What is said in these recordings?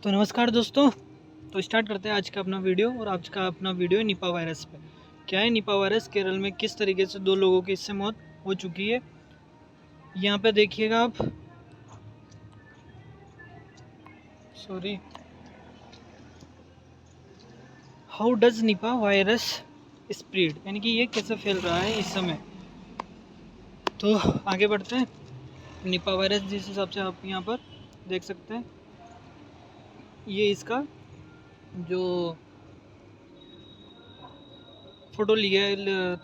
तो नमस्कार दोस्तों। तो स्टार्ट करते हैं आज का अपना वीडियो। और आज का अपना वीडियो है निपा वायरस पे। क्या है निपा वायरस, केरल में किस तरीके से 2 लोगों की इससे मौत हो चुकी है। यहाँ पे देखिएगा आप, sorry, how does Nipah virus spread, यानी कि ये कैसे फैल रहा है इस समय। तो आगे बढ़ते हैं। निपा वायरस जिस हिसाब से आप यहाँ पर देख सकते हैं, ये इसका जो फ़ोटो लिया है,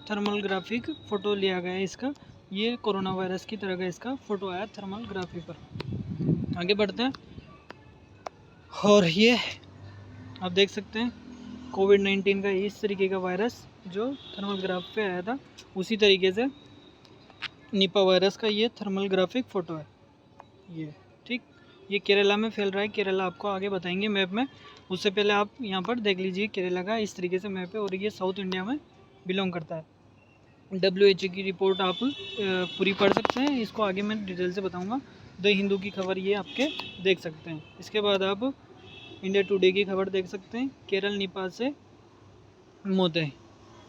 थर्मल ग्राफिक फ़ोटो लिया गया है इसका। ये कोरोना वायरस की तरह का इसका फ़ोटो आया थर्मल ग्राफी पर। आगे बढ़ते हैं। और ये आप देख सकते हैं कोविड-19 का इस तरीके का वायरस जो थर्मल ग्राफ पे आया था, उसी तरीके से निपा वायरस का ये थर्मल ग्राफिक फ़ोटो है ये। ठीक, ये केरला में फैल रहा है। केरला आपको आगे बताएंगे मैप में। उससे पहले आप यहाँ पर देख लीजिए केरला का इस तरीके से मैप है, और ये साउथ इंडिया में बिलोंग करता है। WHO की रिपोर्ट आप पूरी पढ़ सकते हैं। इसको आगे मैं डिटेल से बताऊंगा। द हिंदू की खबर ये आपके देख सकते हैं। इसके बाद आप इंडिया टुडे की खबर देख सकते हैं। केरल निपा से मौतें,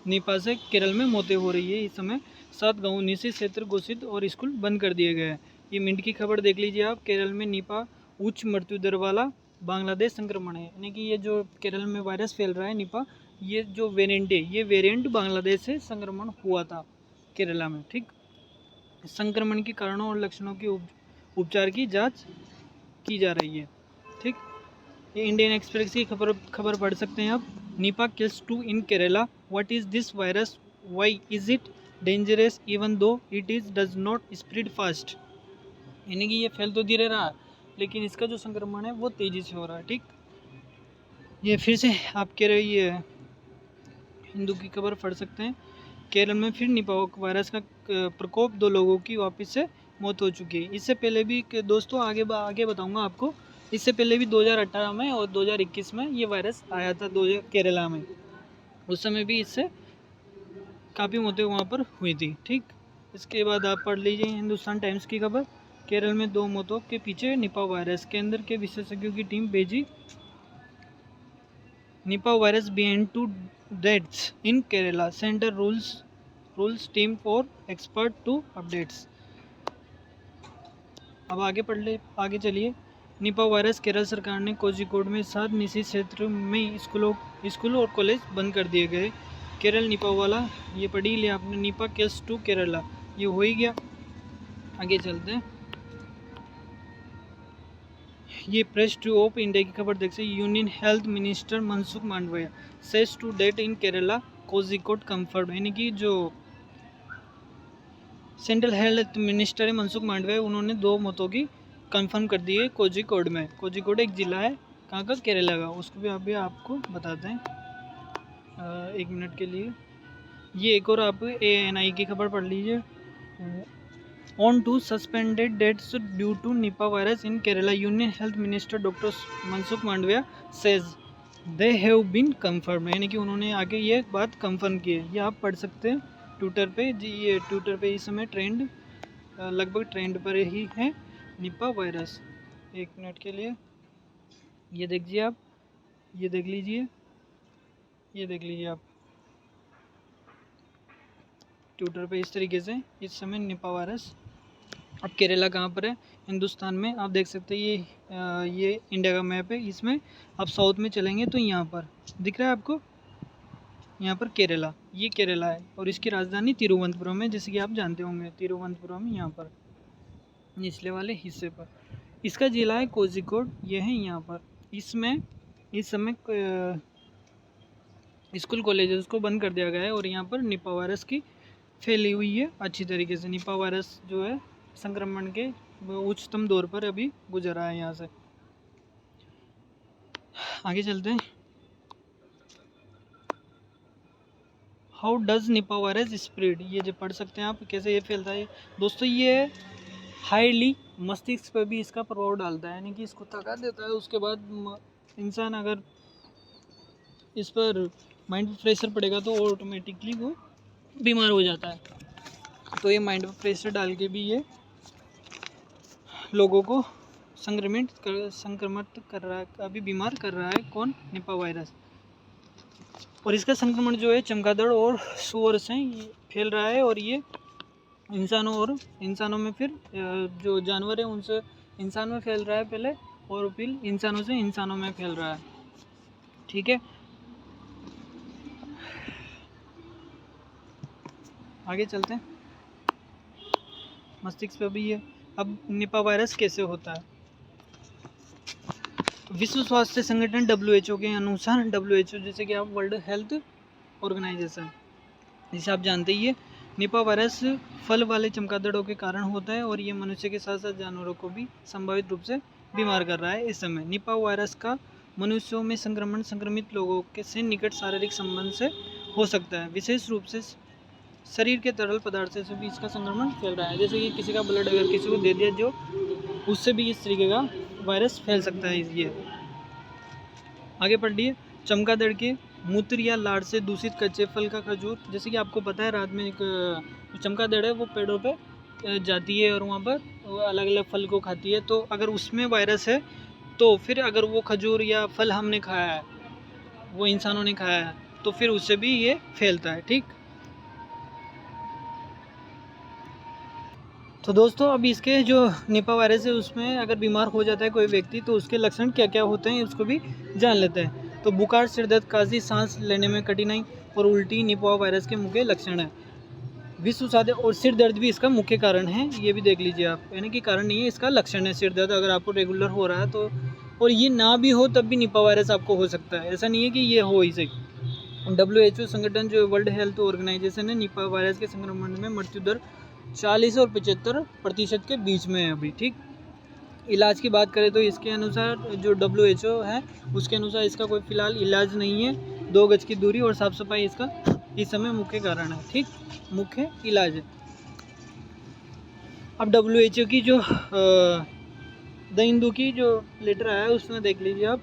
निपा से केरल में मौतें हो रही है इस समय। 7 गाँव, निजी क्षेत्र घोषित और स्कूल बंद कर दिए गए हैं। ये मिंट की खबर देख लीजिए आप। केरल में निपा उच्च मृत्यु दर वाला बांग्लादेश संक्रमण है, यानी कि ये जो केरल में वायरस फैल रहा है निपा, ये जो वेरिएंट है, ये वेरिएंट बांग्लादेश से संक्रमण हुआ था केरला में। ठीक, संक्रमण के कारणों और लक्षणों की उपचार की जांच की जा रही है। ठीक, ये इंडियन एक्सप्रेस की खबर पढ़ सकते हैं आप। Nipah kills 2 in Kerala, what is this virus, why is it dangerous even though it is does not spread fast, यानी कि ये फैल तो धीरे रहा है लेकिन इसका जो संक्रमण है वो तेज़ी से हो रहा है। ठीक, ये फिर से आप कह रहे ये हिंदू की खबर पढ़ सकते हैं। केरल में फिर निपा वायरस का प्रकोप, 2 लोगों की वापस से मौत हो चुकी है। इससे पहले भी दोस्तों आगे बताऊंगा आपको। इससे पहले भी 2018 में और 2021 में ये वायरस आया था केरला में। उस समय भी इससे काफ़ी मौतें वहाँ पर हुई थी। ठीक, इसके बाद आप पढ़ लीजिए हिंदुस्तान टाइम्स की खबर। केरल में 2 मौतों के पीछे निपा वायरस, केंद्र के विशेषज्ञों की टीम भेजी। Nipah virus behind 2 deaths in Kerala, centre rules team for expert to updates. अब आगे चलिए। निपा वायरस, केरल सरकार ने कोझिकोड में 7 निजी क्षेत्र में स्कूल और कॉलेज बंद कर दिए गए। केरल निपा वाला, ये पढ़ी लिया आपने, निपा केस 2 केरला, ये हो ही गया। आगे चलते हैं। ये प्रेस टू ऑफ इंडिया की खबर देख सकते। Union health minister Mansukh Mandaviya says to date in Kerala Kozhikode confirm, यानी कि जो सेंट्रल हेल्थ मिनिस्टर है मनसुख मांडविया, उन्होंने 2 मौतों की कंफर्म कर दी है कोझिकोड में। कोझिकोड एक ज़िला है कहाँ का, केरला का। उसको भी अभी आपको बताते हैं 1 मिनट के लिए। ये एक और आप ANI की खबर पढ़ लीजिए। On to suspended dates due to Nipah virus in Kerala, union health minister doctor Mansukh Mandaviya says they have been confirm, यानी कि उन्होंने आगे ये बात कंफर्म की है। ये आप पढ़ सकते हैं ट्विटर पे जी। ये ट्विटर पे इस समय लगभग ट्रेंड पर ही है निपा वायरस। 1 मिनट के लिए ये देखिए आप, ये देख लीजिए, ये देख लीजिए आप ट्विटर पे इस तरीके से इस समय निपा वायरस। अब केरला कहाँ पर है हिंदुस्तान में, आप देख सकते हैं। ये इंडिया का मैप है। इसमें आप साउथ में चलेंगे तो यहाँ पर दिख रहा है आपको, यहाँ पर केरला, ये केरला है। और इसकी राजधानी तिरुवनंतपुरम है, जैसे कि आप जानते होंगे तिरुवनंतपुरम यहाँ पर निचले वाले हिस्से पर। इसका जिला है कोझिकोड, ये है यहाँ पर। इसमें इस समय स्कूल कॉलेजेस को बंद कर दिया गया है और यहाँ पर निपा वायरस की फैली हुई है अच्छी तरीके से। निपा वायरस जो है संक्रमण के उच्चतम दौर पर अभी गुजर रहा है यहाँ से। आगे चलते हैं। How does Nipah virus spread, ये जो पढ़ सकते हैं आप, कैसे ये फैलता है दोस्तों। ये हाईली मस्तिष्क पर भी इसका प्रभाव डालता है, यानी कि इसको थका देता है। उसके बाद इंसान अगर इस पर माइंड पर प्रेशर पड़ेगा तो ऑटोमेटिकली वो बीमार हो जाता है। तो ये माइंड पर प्रेशर डाल के भी ये लोगों को संक्रमित कर रहा है, अभी बीमार कर रहा है कौन, निपा वायरस। और इसका संक्रमण जो है चमगादड़ और सुअर से फैल रहा है, और ये इंसानों में फिर जो जानवर है उनसे इंसान में फैल रहा है पहले, और फिर इंसानों से इंसानों में फैल रहा है। ठीक है, आगे चलते हैं मस्तिष्क पे भी है। अब निपा वायरस कैसे होता है। विश्व स्वास्थ्य संगठन WHO के अनुसार, WHO जैसे कि आप वर्ल्ड हेल्थ ऑर्गेनाइजेशन, जिसे आप जानते ही है, निपा वायरस फल वाले चमगादड़ों के कारण होता है, और ये मनुष्य के साथ साथ जानवरों को भी संभावित रूप से बीमार कर रहा है। इस समय निपा वायरस का मनुष्यों में संक्रमण संक्रमित लोगों के से निकट शारीरिक संबंध से हो सकता है। विशेष रूप से शरीर के तरल पदार्थ से भी इसका संक्रमण फैल रहा है। जैसे कि किसी का ब्लड अगर किसी को दे दिया, जो उससे भी इस तरीके का वायरस फैल सकता है। ये आगे पढ़िए, चमगादड़ के मूत्र या लार से दूषित कच्चे फल का खजूर, जैसे कि आपको पता है रात में एक चमगादड़ है वो पेड़ों पे जाती है और वहाँ पर अलग अलग फल को खाती है, तो अगर उसमें वायरस है तो फिर अगर वो खजूर या फल हमने खाया है, वो इंसानों ने खाया है, तो फिर उससे भी ये फैलता है। ठीक, तो दोस्तों अब इसके जो निपा वायरस है उसमें अगर बीमार हो जाता है कोई व्यक्ति, तो उसके लक्षण क्या क्या होते हैं उसको भी जान लेते हैं। तो बुखार, सिर दर्द, खांसी, सांस लेने में कठिनाई और उल्टी निपा वायरस के मुख्य लक्षण हैं। विश्व स्वास्थ्य और सिर दर्द भी इसका मुख्य कारण है, ये भी देख लीजिए आप, यानी कि कारण नहीं है, इसका लक्षण है सिर दर्द अगर आपको रेगुलर हो रहा है तो, और ये ना भी हो तब भी निपा वायरस आपको हो सकता है, ऐसा नहीं है कि ये हो ही सही। WHO संगठन जो वर्ल्ड हेल्थ ऑर्गेनाइजेशन है, निपा वायरस के संक्रमण में मृत्यु दर 40 और 75% के बीच में है अभी। ठीक, इलाज की बात करें तो इसके अनुसार जो WHO है उसके अनुसार इसका कोई फिलहाल इलाज नहीं है। 2 गज की दूरी और साफ सफाई इसका इस समय मुख्य कारण है। ठीक, मुख्य इलाज है। अब WHO की जो द हिंदू की जो लेटर आया है उसमें देख लीजिए आप,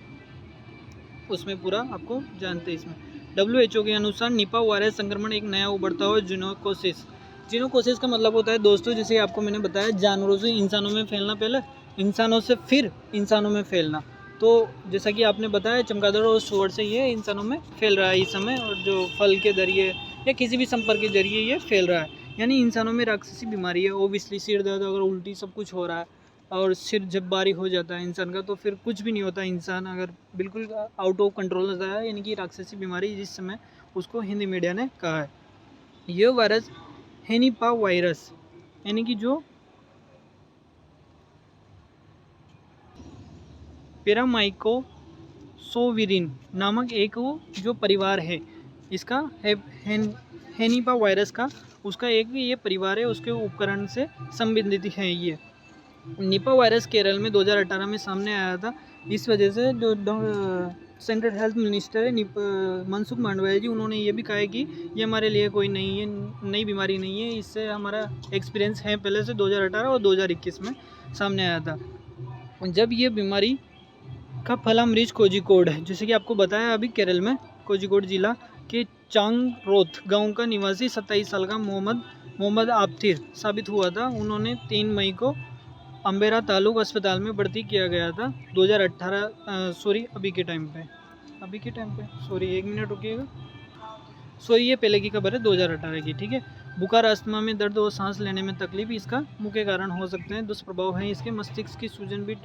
उसमें पूरा आपको जानते हैं। इसमें WHO के अनुसार निपा वायरस संक्रमण एक नया उभरता हुआ जीनोकोसिस का मतलब होता है दोस्तों, जैसे आपको मैंने बताया, जानवरों से इंसानों में फैलना, पहले इंसानों से फिर इंसानों में फैलना। तो जैसा कि आपने बताया चमगादड़ और सुअर से ये इंसानों में फैल रहा है इस समय, और जो फल के जरिए या किसी भी संपर्क के जरिए ये फैल रहा है, यानी इंसानों में राक्षसी बीमारी है। ओबियसली सिर दर्द, अगर उल्टी सब कुछ हो रहा है और सिर जब बारी हो जाता है इंसान का, तो फिर कुछ भी नहीं होता। इंसान अगर बिल्कुल आउट ऑफ कंट्रोल होता है, यानी कि राक्षसी बीमारी जिस समय उसको हिंदी मीडिया ने कहा है। ये वायरस हेनिपा वायरस, यानी कि जो पैरामाइकोसोविरिन नामक एक वो जो परिवार है इसका हेनिपा वायरस का, उसका एक ये परिवार है, उसके उपकरण से संबंधित है। ये निपा वायरस केरल में 2018 में सामने आया था। इस वजह से जो सेंट्रल हेल्थ मिनिस्टर है मनसुख मांडविया जी, उन्होंने ये भी कहा है कि ये हमारे लिए कोई नई बीमारी नहीं है, इससे हमारा एक्सपीरियंस है पहले से 2018 और 2021 में सामने आया था। जब ये बीमारी का फला मरीज कोझिकोड है, जैसे कि आपको बताया अभी, केरल में कोझिकोड जिला के चांगरोथ गांव का निवासी 27 साल का मोहम्मद आबथिर साबित हुआ था। उन्होंने 3 मई को अम्बेरा तालुक अस्पताल में भर्ती किया गया था 2018 सॉरी अभी के टाइम पे सॉरी 1 मिनट रुकिएगा, सॉरी ये पहले की खबर है 2018 की। ठीक है, बुखार, अस्थमा में दर्द और सांस लेने में तकलीफ इसका मुख्य कारण हो सकते हैं। दुष्प्रभाव है इसके मस्तिष्क की सूजन भी,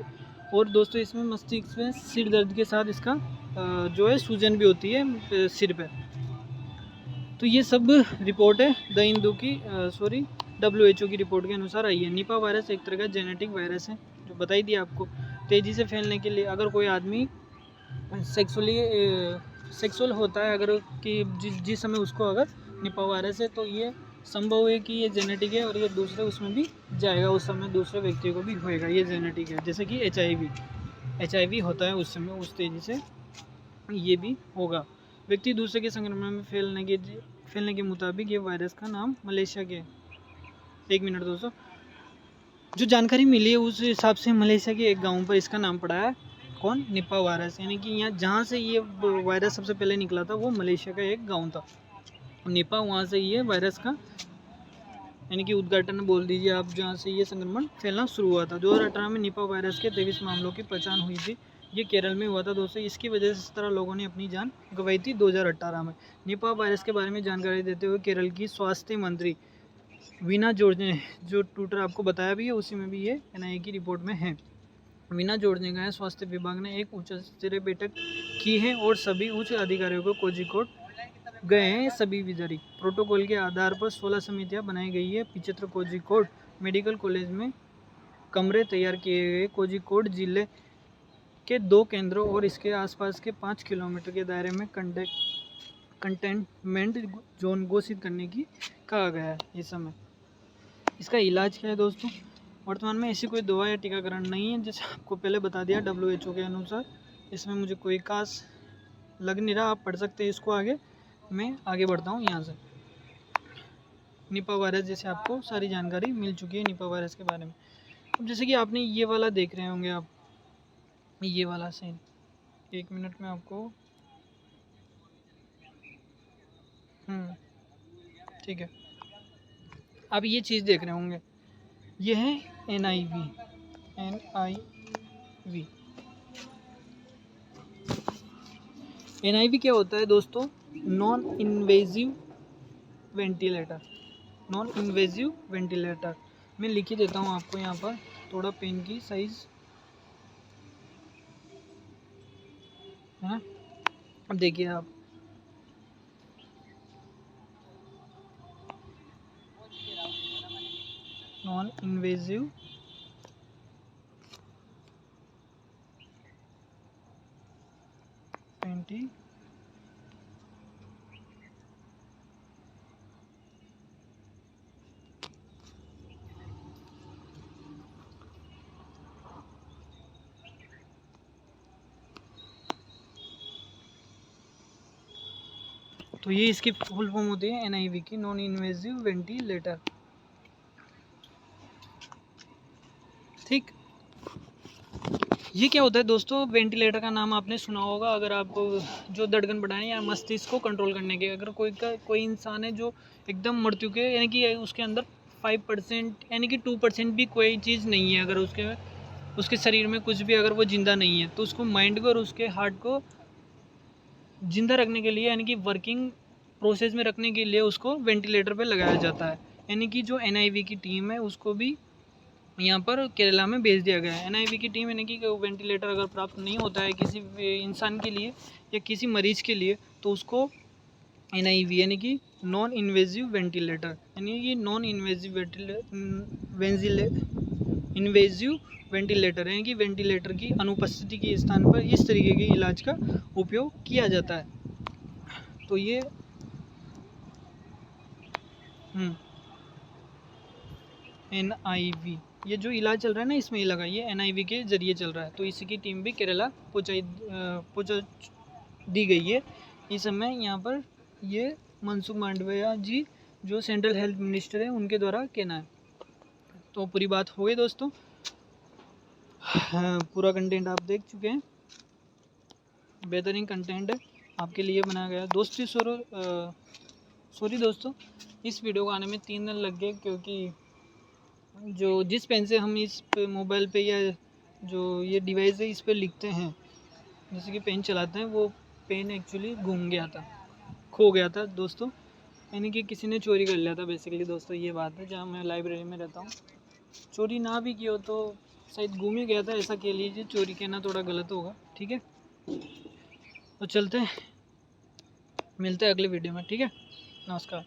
और दोस्तों इसमें मस्तिष्क में सिर दर्द के साथ इसका जो है सूजन भी होती है सिर पे। तो ये सब रिपोर्ट है द हिंदू की WHO की रिपोर्ट के अनुसार आई है। निपा वायरस एक तरह का जेनेटिक वायरस है, जो बताई दिया आपको। तेज़ी से फैलने के लिए अगर कोई आदमी सेक्सुअल होता है, अगर कि जिस समय उसको अगर निपा वायरस है, तो ये संभव है कि ये जेनेटिक है और ये दूसरे उसमें भी जाएगा, उस समय दूसरे व्यक्ति को भी होएगा, ये जेनेटिक है। जैसे कि HIV होता है उस समय, उस तेज़ी से ये भी होगा। व्यक्ति दूसरे के संक्रमण में फैलने के मुताबिक ये वायरस का नाम मलेशिया के 1 मिनट दोस्तों, जो जानकारी मिली है उस हिसाब से मलेशिया के एक गांव पर इसका नाम पड़ा है कौन, निपा वायरस, यानी कि यहाँ जहाँ से ये वायरस सबसे पहले निकला था वो मलेशिया का एक गांव था। निपा वहाँ से ये वायरस का यानी कि उद्घाटन बोल दीजिए आप, जहाँ से ये संक्रमण फैलना शुरू हुआ था। 2018 में निपा वायरस के 23 मामलों की पहचान हुई थी। ये केरल में हुआ था दोस्तों। इसकी वजह से 17 लोगों ने अपनी जान गंवाई थी 2018 में। निपा वायरस के बारे में जानकारी देते हुए केरल की स्वास्थ्य मंत्री वीना जॉर्ज ने जो ट्विटर आपको बताया भी है, उसी में भी ये NIA की रिपोर्ट में है। वीना जॉर्ज ने कहा स्वास्थ्य विभाग ने एक उच्च स्तरीय बैठक की है और सभी उच्च अधिकारियों को कोझिकोड गए हैं। सभी विधायी प्रोटोकॉल के आधार पर 16 समितियां बनाई गई है। 75 कोझिकोड मेडिकल कॉलेज में कमरे तैयार किए गए। कोझिकोड जिले के 2 केंद्रों और इसके आसपास के 5 किलोमीटर के दायरे में कंटेनमेंट जोन घोषित करने की कहा गया है। इस समय इसका इलाज क्या है दोस्तों? वर्तमान में ऐसी कोई दवा या टीकाकरण नहीं है, जैसे आपको पहले बता दिया WHO के अनुसार। इसमें मुझे कोई खास लग नहीं रहा, आप पढ़ सकते हैं इसको आगे। मैं आगे बढ़ता हूँ यहाँ से। निपा वायरस जैसे आपको सारी जानकारी मिल चुकी है निपा वायरस के बारे में। अब जैसे कि आपने ये वाला देख रहे होंगे आप, ये वाला सीन, 1 मिनट में आपको ठीक है, आप ये चीज़ देख रहे होंगे, ये है NIV। NIV क्या होता है दोस्तों? Non invasive ventilator. Non invasive ventilator मैं लिख ही देता हूँ आपको यहाँ पर, थोड़ा पेन की साइज है ना। अब देखिए आप, नॉन इन्वेजिव वेंटिलेटर। तो ये इसकी फुल फॉर्म होती है NIV की, नॉन इन्वेजिव वेंटिलेटर। ठीक, ये क्या होता है दोस्तों? वेंटिलेटर का नाम आपने सुना होगा, अगर आप जो धड़कन बढ़ाएं या मस्तिष्क को कंट्रोल करने के, अगर कोई इंसान है जो एकदम मृत्यु के, यानी कि उसके अंदर 5% यानी कि 2% भी कोई चीज़ नहीं है, अगर उसके शरीर में कुछ भी, अगर वो जिंदा नहीं है, तो उसको माइंड को और उसके हार्ट को जिंदा रखने के लिए, यानी कि वर्किंग प्रोसेस में रखने के लिए उसको वेंटिलेटर पे लगाया जाता है। यानी कि जो NIV की टीम है उसको भी यहाँ पर केरला में भेज दिया गया है। NIV की टीम, यानी कि वेंटिलेटर अगर प्राप्त नहीं होता है किसी इंसान के लिए या किसी मरीज के लिए, तो उसको NIV यानी कि नॉन इन्वेजिव वेंटिलेटर, यानी कि नॉन इन्वेजिव वेंटिलेटर, यानी कि वेंटिलेटर की अनुपस्थिति के स्थान पर इस तरीके के इलाज का उपयोग किया जाता है। तो ये NIV, ये जो इलाज चल रहा है ना इसमें ही लगा, ये NIV के ज़रिए चल रहा है। तो इसी की टीम भी केरला पहुँचा दी गई है इस समय। यहाँ पर ये मनसुख मांडविया जी जो सेंट्रल हेल्थ मिनिस्टर है उनके द्वारा कहना है। तो पूरी बात हो गई दोस्तों। पूरा कंटेंट आप देख चुके हैं, बेहतरीन कंटेंट है आपके लिए बनाया गया दोस्तों। सॉरी दोस्तों, इस वीडियो को आने में 3 दिन लग गए, क्योंकि जो जिस पेन से हम इस मोबाइल पे या जो ये डिवाइस है इस पे लिखते हैं, जैसे कि पेन चलाते हैं, वो पेन एक्चुअली गुम गया था, खो गया था दोस्तों, यानी कि किसी ने चोरी कर लिया था बेसिकली दोस्तों। ये बात है, जहाँ मैं लाइब्रेरी में रहता हूँ, चोरी ना भी की हो तो शायद गुम ही गया था, ऐसा कह लीजिए। चोरी कहना थोड़ा गलत होगा, ठीक है। तो चलते हैं, मिलते हैं अगले वीडियो में, ठीक है। नमस्कार।